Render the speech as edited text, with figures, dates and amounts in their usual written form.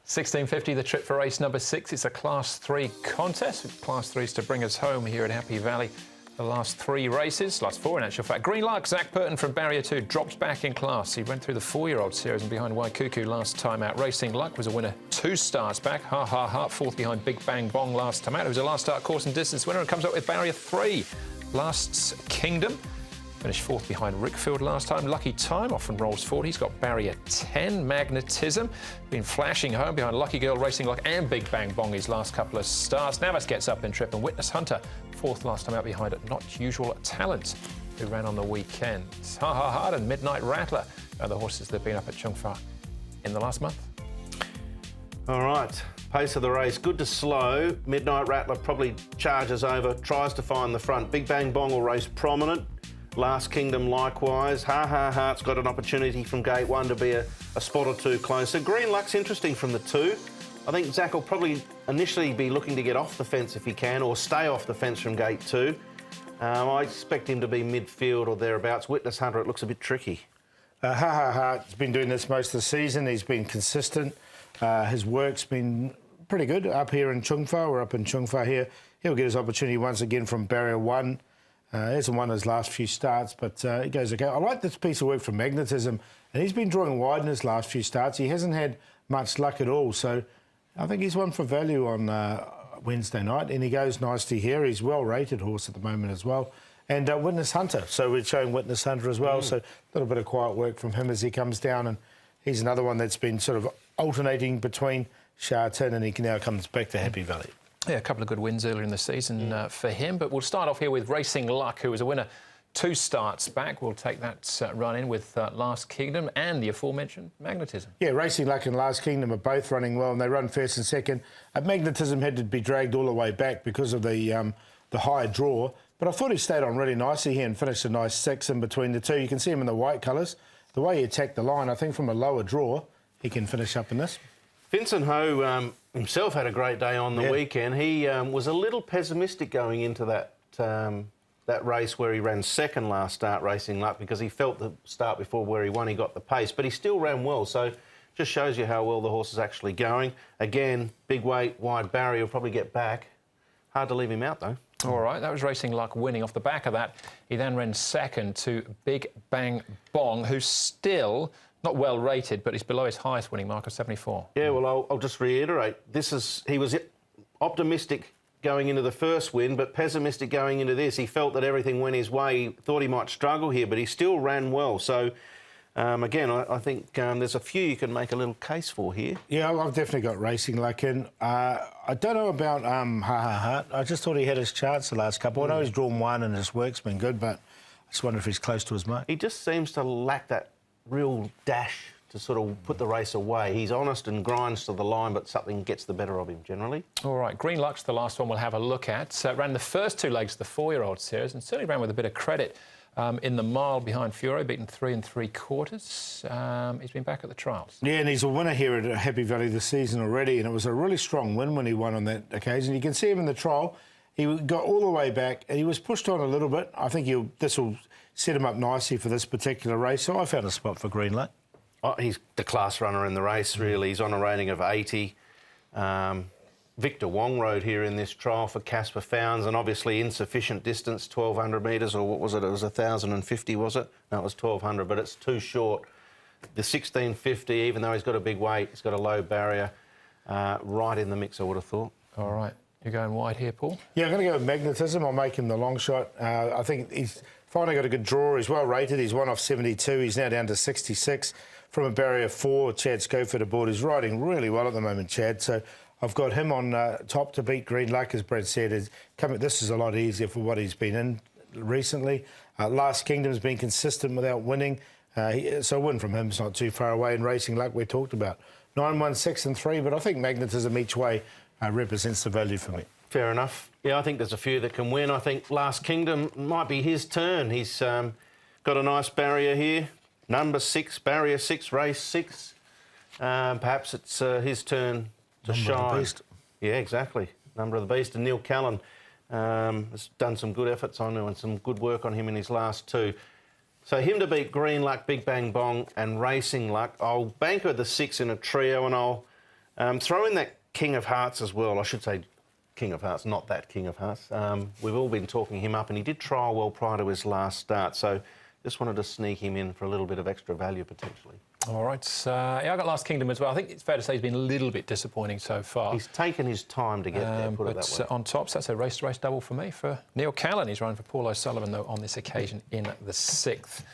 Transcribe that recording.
1650, the trip for race number 6. It's a Class 3 contest, with Class 3s to bring us home here at Happy Valley. The last 3 races, last 4 in actual fact. Green Luck, Zach Burton from Barrier 2 drops back in class. He went through the 4-year-old series and behind Waikuku last time out. Racing Luck was a winner 2 starts back. Ha Ha Ha, 4th behind Big Bang Bong last time out. It was a last start course and distance winner and comes up with Barrier 3. Last's Kingdom finished 4th behind Rickfield last time. Lucky Time often rolls forward. He's got Barrier 10. Magnetism been flashing home behind Lucky Girl, Racing Luck and Big Bang Bong his last couple of starts. Navas gets up in trip and Witness Hunter 4th last time out behind Not Usual Talent, who ran on the weekend. Ha Ha Ha and Midnight Rattler are the horses that have been up at Chung Fa in the last month. All right, pace of the race, good to slow. Midnight Rattler probably charges over, tries to find the front. Big Bang Bong will race prominent. Last Kingdom likewise. Ha Ha Ha's got an opportunity from gate 1 to be a spot or 2 closer. Green Luck's interesting from the 2. I think Zach will probably initially be looking to get off the fence if he can, or stay off the fence from gate 2. I expect him to be midfield or thereabouts. Witness Hunter, it looks a bit tricky. Ha Ha Ha's been doing this most of the season. He's been consistent. His work's been pretty good up here in Chung Fa. We're up in Chung Fa here. He'll get his opportunity once again from Barrier 1. He hasn't won his last few starts, but he goes okay. I like this piece of work from Magnetism, and he's been drawing wide in his last few starts. He hasn't had much luck at all, so I think he's one for value on Wednesday night, and he goes nicely here. He's well-rated horse at the moment as well. And Witness Hunter, so we're showing Witness Hunter as well, so a little bit of quiet work from him as he comes down, and he's another one that's been sort of alternating between Sha Tin, and he now comes back to Happy Valley. Yeah, a couple of good wins earlier in the season for him. But we'll start off here with Racing Luck, who was a winner 2 starts back. We'll take that run in with Last Kingdom and the aforementioned Magnetism. Yeah, Racing Luck and Last Kingdom are both running well, and they run first and second. Magnetism had to be dragged all the way back because of the high draw. But I thought he stayed on really nicely here and finished a nice 6 in between the 2. You can see him in the white colours. The way he attacked the line, I think from a lower draw, he can finish up in this. Vincent Ho himself had a great day on the weekend. He was a little pessimistic going into that race where he ran second last start, Racing Luck, because he felt the start before where he won, he got the pace. But he still ran well, so just shows you how well the horse is actually going. Again, big weight, wide barrier, he'll probably get back. Hard to leave him out, though. All right, that was Racing Luck winning. Off the back of that, he then ran second to Big Bang Bong, who's still not well rated, but he's below his highest winning mark of 74. Yeah, well, I'll just reiterate. He was optimistic going into the first win, but pessimistic going into this. He felt that everything went his way. He thought he might struggle here, but he still ran well. So, again, I think there's a few you can make a little case for here. Yeah, I've definitely got Racing Luck in. I don't know about Ha Ha Ha. I just thought he had his chance the last couple. I know he's drawn 1 and his work's been good, but I just wonder if he's close to his mark. He just seems to lack that real dash to sort of put the race away. He's honest and grinds to the line, but something gets the better of him generally. All right, Green Luck's the last one we'll have a look at. Ran the first 2 legs of the 4-year-old series and certainly ran with a bit of credit in the mile behind Furo, beaten 3 3/4. He's been back at the trials. Yeah, and he's a winner here at Happy Valley this season already, and it was a really strong win when he won on that occasion. You can see him in the trial. He got all the way back, and he was pushed on a little bit. I think this will set him up nicely for this particular race, so I found a spot for Green Luck. Oh, he's the class runner in the race, really. He's on a rating of 80. Victor Wong rode here in this trial for Casper Founds, and obviously insufficient distance, 1,200 metres, or what was it? It was 1,050, was it? No, it was 1,200, but it's too short. The 1,650, even though he's got a big weight, he's got a low barrier, right in the mix, I would have thought. All right. You're going wide here, Paul? Yeah, I'm going to go with Magnetism. I'll make him the long shot. I think he's finally got a good draw. He's well rated. He's 1 off 72. He's now down to 66 from a barrier 4. Chad Schofield aboard. He's riding really well at the moment, Chad. So I've got him on top to beat Green Luck, as Brad said. This is a lot easier for what he's been in recently. Last Kingdom's been consistent without winning. So a win from him is not too far away. And Racing Luck we talked about. 9, 1, 6 and 3. But I think Magnetism each way represents the value for me. Fair enough. Yeah, I think there's a few that can win. I think Last Kingdom might be his turn. He's got a nice barrier here. Number 6, barrier 6, race 6. Perhaps it's his turn to shine. Number of the beast. Yeah, exactly. Number of the beast. And Neil Callan has done some good efforts on him and some good work on him in his last 2. So him to beat Green Luck, Big Bang Bong and Racing Luck. I'll banker the 6 in a trio, and I'll Throw in that King of Hearts as well. I should say King of Hearts, not that King of Hearts. We've all been talking him up, and he did trial well prior to his last start, so just wanted to sneak him in for a little bit of extra value potentially. All right. Yeah, I got Last Kingdom as well. I think it's fair to say he's been a little bit disappointing so far. He's taken his time to get there, put it that way. On tops, that's a race-to-race double for me for Neil Callan. He's running for Paul O'Sullivan, though, on this occasion in the 6th.